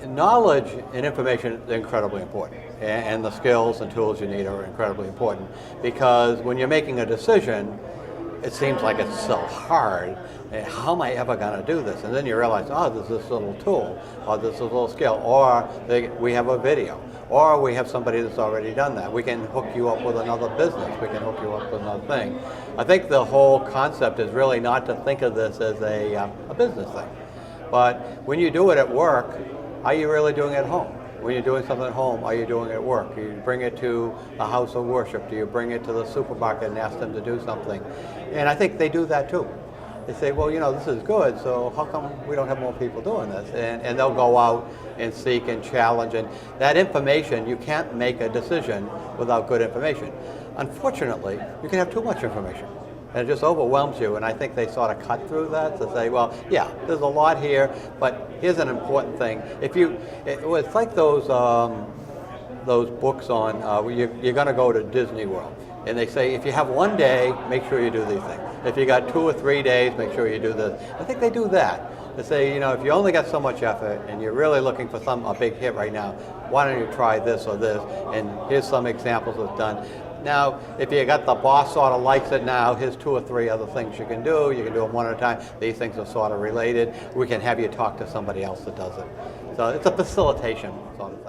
Knowledge and information is incredibly important, and the skills and tools you need are incredibly important, because when you're making a decision, it seems like it's so hard. How am I ever going to do this? And then you realize, oh, there's this little tool, or there's this little skill, or we have a video, or we have somebody that's already done that. We can hook you up with another business. We can hook you up with another thing. I think the whole concept is really not to think of this as a business thing. But when you do it at work, are you really doing it at home? When you're doing something at home, are you doing it at work? Do you bring it to a house of worship? Do you bring it to the supermarket and ask them to do something? And I think they do that too. They say, well, you know, this is good, so how come we don't have more people doing this? And they'll go out and seek and challenge. And that information, you can't make a decision without good information. Unfortunately, you can have too much information, and it just overwhelms you. And I think they sort of cut through that to say, well, yeah, there's a lot here, but here's an important thing. It's like those books on you're going to go to Disney World, and they say if you have one day, make sure you do these things. If you got 2 or 3 days, make sure you do this. I think they do that. They say, you know, if you only got so much effort and you're really looking for a big hit right now, why don't you try this or this? And here's some examples of done. Now, if you got the boss sort of likes it now, here's 2 or 3 other things you can do. You can do them one at a time. These things are sort of related. We can have you talk to somebody else that does it. So it's a facilitation sort of thing.